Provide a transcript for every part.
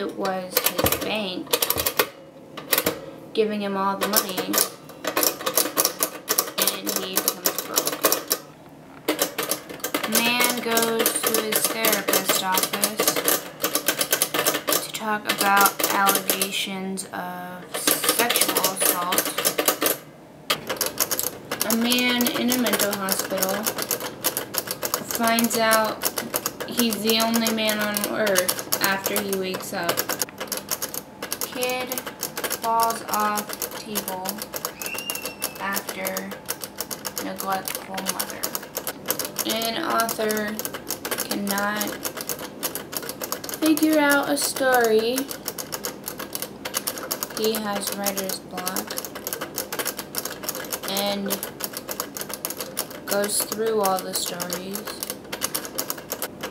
it was his bank giving him all the money, and he becomes broke. Man goes to his therapist's office to talk about allegations of sexual assault. A man in a mental hospital finds out he's the only man on earth after he wakes up. Kid falls off table after neglectful mother. An author cannot figure out a story. He has writer's block and goes through all the stories,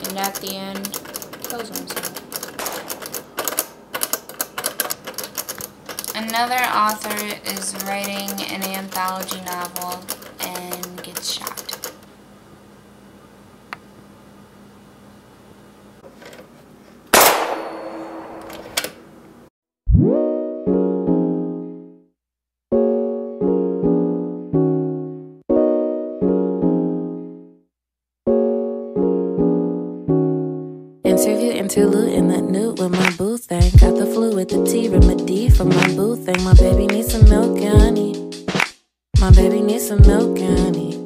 and at the end kills himself. Another author is writing an anthology novel and gets shot. Interlude in that nude with my boo thing. Got the flu with the T remedy for my boo thing. My baby needs some milk and honey. My baby needs some milk and honey.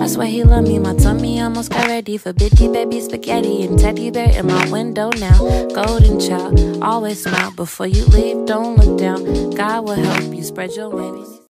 I swear he love me. My tummy almost got ready for bitty baby spaghetti and teddy bear in my window now. Golden child, always smile before you leave. Don't look down. God will help you spread your wings.